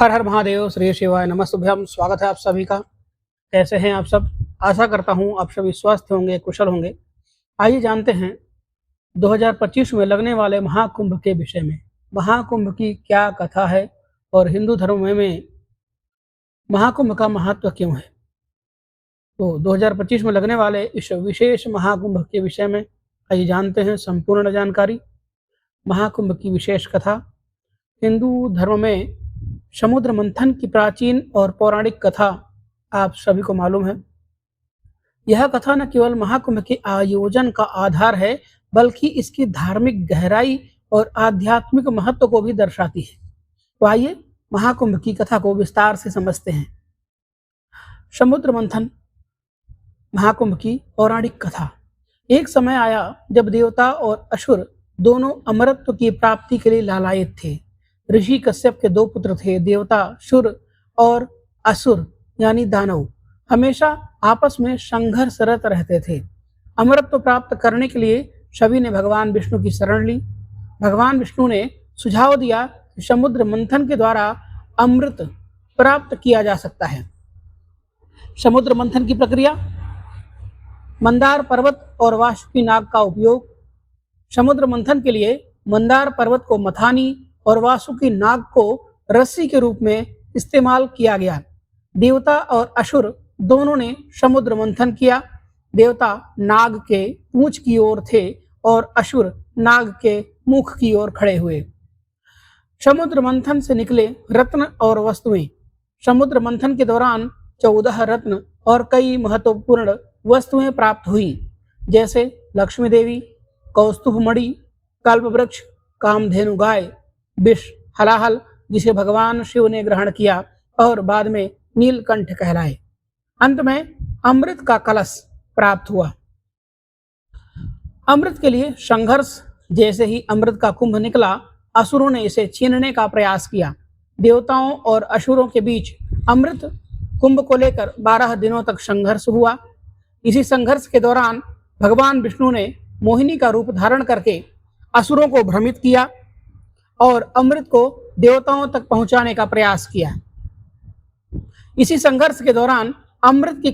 हर हर महादेव, श्री शिवाय, नमस्तुभ्यम। स्वागत है आप सभी का। कैसे हैं आप सब? आशा करता हूँ आप सभी स्वस्थ होंगे, कुशल होंगे। आइए जानते हैं 2025 में लगने वाले महाकुंभ के विषय में। महाकुंभ की क्या कथा है और हिंदू धर्म में महाकुंभ का महत्व क्यों है? तो 2025 में लगने वाले इस विशेष महाकुंभ के विषय में आइए जानते हैं संपूर्ण जानकारी। महाकुंभ की विशेष कथा। हिंदू धर्म में समुद्र मंथन की प्राचीन और पौराणिक कथा आप सभी को मालूम है। यह कथा न केवल महाकुंभ के आयोजन का आधार है, बल्कि इसकी धार्मिक गहराई और आध्यात्मिक महत्व को भी दर्शाती है। तो आइए महाकुंभ की कथा को विस्तार से समझते हैं। समुद्र मंथन, महाकुंभ की पौराणिक कथा। एक समय आया जब देवता और असुर दोनों अमरत्व की प्राप्ति के लिए लालायित थे। ऋषि कश्यप के दो पुत्र थे, देवता शुर और असुर यानी दानव। हमेशा आपस में संघर्षरत रहते थे। अमरत्व प्राप्त करने के लिए सभी ने भगवान विष्णु की शरण ली। भगवान विष्णु ने सुझाव दिया कि समुद्र मंथन के द्वारा अमृत प्राप्त किया जा सकता है। समुद्र मंथन की प्रक्रिया: मंदार पर्वत और वासुकी नाग का उपयोग। समुद्र मंथन के लिए मंदार पर्वत को मथानी और वासुकी नाग को रस्सी के रूप में इस्तेमाल किया गया। देवता और असुर दोनों ने समुद्र मंथन किया। देवता नाग के पूंछ की ओर थे और असुर नाग के मुख की ओर खड़े हुए। समुद्र मंथन से निकले रत्न और वस्तुएं। समुद्र मंथन के दौरान 14 रत्न और कई महत्वपूर्ण वस्तुएं प्राप्त हुई, जैसे लक्ष्मी देवी, कौस्तुभ मणि, कल्प वृक्ष, कामधेनु गाय, विष हलाहल जिसे भगवान शिव ने ग्रहण किया और बाद में नीलकंठ कहलाए। अंत में अमृत का कलश प्राप्त हुआ। अमृत के लिए संघर्ष। जैसे ही अमृत का कुंभ निकला, असुरों ने इसे छीनने का प्रयास किया। देवताओं और असुरों के बीच अमृत कुंभ को लेकर 12 दिनों तक संघर्ष हुआ। इसी संघर्ष के दौरान भगवान विष्णु ने मोहिनी का रूप धारण करके असुरों को भ्रमित किया और अमृत को देवताओं तक पहुंचाने का प्रयास किया। इसी संघर्ष के दौरान अमृत की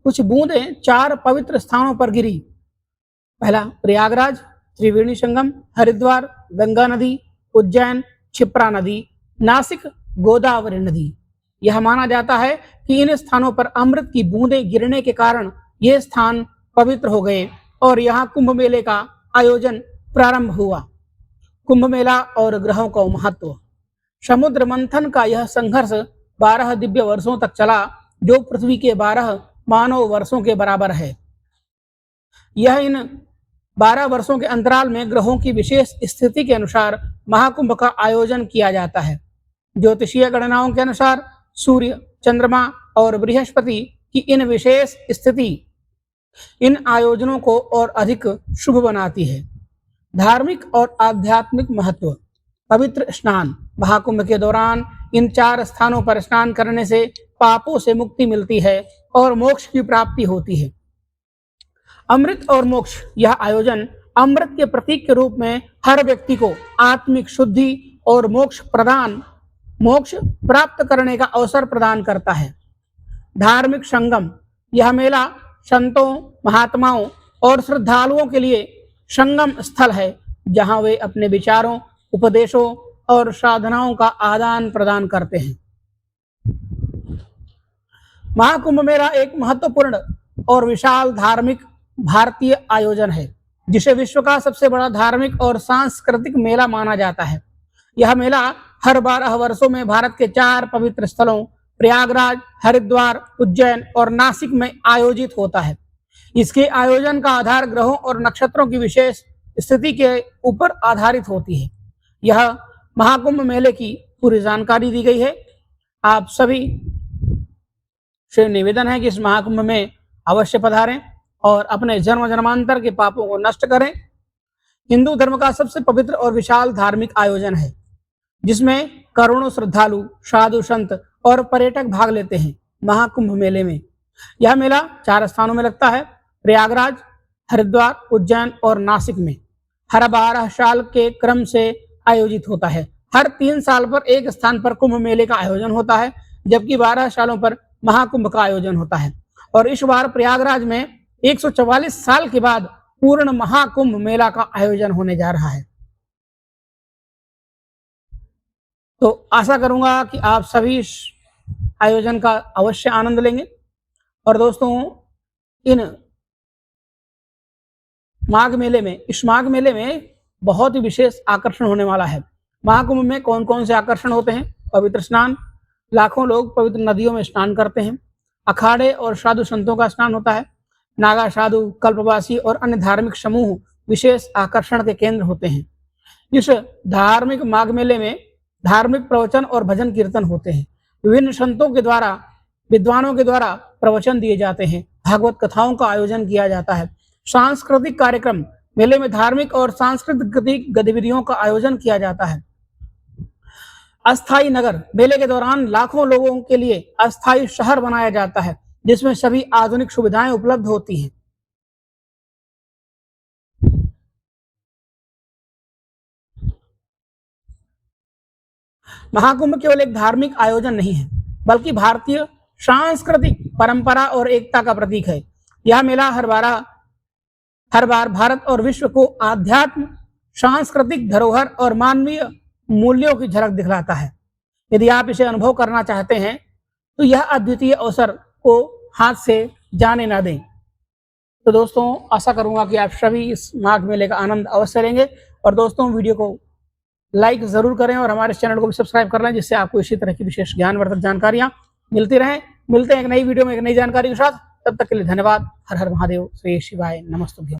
कुछ बूंदें 4 पवित्र स्थानों पर गिरी। पहला प्रयागराज, त्रिवेणी संगम, हरिद्वार, गंगा नदी, उज्जैन, क्षिप्रा नदी, नासिक, गोदावरी नदी। यह माना जाता है कि इन स्थानों पर अमृत की बूंदें गिरने के कारण ये स्थान पवित्र हो गए और यहाँ कुंभ मेले का आयोजन प्रारंभ हुआ। कुंभ मेला और ग्रहों का महत्व। समुद्र मंथन का यह संघर्ष 12 दिव्य वर्षों तक चला, जो पृथ्वी के 12 मानव वर्षों के बराबर है। यह इन 12 वर्षों के अंतराल में ग्रहों की विशेष स्थिति के अनुसार महाकुंभ का आयोजन किया जाता है। ज्योतिषीय गणनाओं के अनुसार सूर्य, चंद्रमा और बृहस्पति की इन विशेष स्थिति इन आयोजनों को और अधिक शुभ बनाती है। धार्मिक और आध्यात्मिक महत्व। पवित्र स्नान। महाकुंभ के दौरान इन 4 स्थानों पर स्नान करने से पापों से मुक्ति मिलती है और मोक्ष की प्राप्ति होती है। अमृत और मोक्ष। यह आयोजन अमृत के प्रतीक के रूप में हर व्यक्ति को आत्मिक शुद्धि और मोक्ष प्राप्त करने का अवसर प्रदान करता है। धार्मिक संगम। यह मेला संतों, महात्माओं और श्रद्धालुओं के लिए संगम स्थल है, जहां वे अपने विचारों, उपदेशों और साधनाओं का आदान प्रदान करते हैं। महाकुंभ मेला एक महत्वपूर्ण और विशाल धार्मिक भारतीय आयोजन है, जिसे विश्व का सबसे बड़ा धार्मिक और सांस्कृतिक मेला माना जाता है। यह मेला हर 12 वर्षों में भारत के 4 पवित्र स्थलों प्रयागराज, हरिद्वार, उज्जैन और नासिक में आयोजित होता है। इसके आयोजन का आधार ग्रहों और नक्षत्रों की विशेष स्थिति के ऊपर आधारित होती है। यह महाकुंभ मेले की पूरी जानकारी दी गई है। आप सभी से निवेदन है कि इस महाकुंभ में अवश्य पधारें और अपने जन्म जन्मांतर के पापों को नष्ट करें। हिंदू धर्म का सबसे पवित्र और विशाल धार्मिक आयोजन है, जिसमें करोड़ों श्रद्धालु, साधु संत और पर्यटक भाग लेते हैं। महाकुंभ मेले में यह मेला 4 स्थानों में लगता है: प्रयागराज, हरिद्वार, उज्जैन और नासिक में। हर 12 साल के क्रम से आयोजित होता है। हर 3 साल पर एक स्थान पर कुंभ मेले का आयोजन होता है, जबकि 12 सालों पर महाकुंभ का आयोजन होता है। और इस बार प्रयागराज में 144 साल के बाद पूर्ण महाकुंभ मेला का आयोजन होने जा रहा है। तो आशा करूंगा कि आप सभी इस आयोजन का अवश्य आनंद लेंगे। और दोस्तों, इन माघ मेले में, इस माघ मेले में बहुत ही विशेष आकर्षण होने वाला है। महाकुंभ में कौन कौन से आकर्षण होते हैं? पवित्र स्नान, लाखों लोग पवित्र नदियों में स्नान करते हैं। अखाड़े और साधु संतों का स्नान होता है। नागा साधु, कल्पवासी और अन्य धार्मिक समूह विशेष आकर्षण के केंद्र होते हैं। इस धार्मिक माघ मेले में धार्मिक प्रवचन और भजन कीर्तन होते हैं। विभिन्न संतों के द्वारा, विद्वानों के द्वारा प्रवचन दिए जाते हैं। भागवत कथाओं का आयोजन किया जाता है। सांस्कृतिक कार्यक्रम, मेले में धार्मिक और सांस्कृतिक गतिविधियों का आयोजन किया जाता है। अस्थायी नगर, मेले के दौरान लाखों लोगों के लिए अस्थायी शहर बनाया जाता है, जिसमें सभी आधुनिक सुविधाएं उपलब्ध होती हैं। महाकुंभ केवल एक धार्मिक आयोजन नहीं है, बल्कि भारतीय सांस्कृतिक परंपरा और एकता का प्रतीक है। यह मेला हर बार भारत और विश्व को आध्यात्म, सांस्कृतिक धरोहर और मानवीय मूल्यों की झलक दिखलाता है। यदि आप इसे अनुभव करना चाहते हैं तो यह अद्वितीय अवसर को हाथ से जाने ना दें। तो दोस्तों, आशा करूंगा कि आप सभी इस माघ मेले का आनंद अवश्य लेंगे। और दोस्तों, वीडियो को लाइक जरूर करें और हमारे चैनल को भी सब्सक्राइब कर लें, जिससे आपको इसी तरह की विशेष ज्ञानवर्धक जानकारियां मिलती रहें। मिलते हैं एक नई वीडियो में एक नई जानकारी के साथ। तब तक के लिए धन्यवाद। हर हर महादेव। श्री शिवाय नमस्तुभ्यं।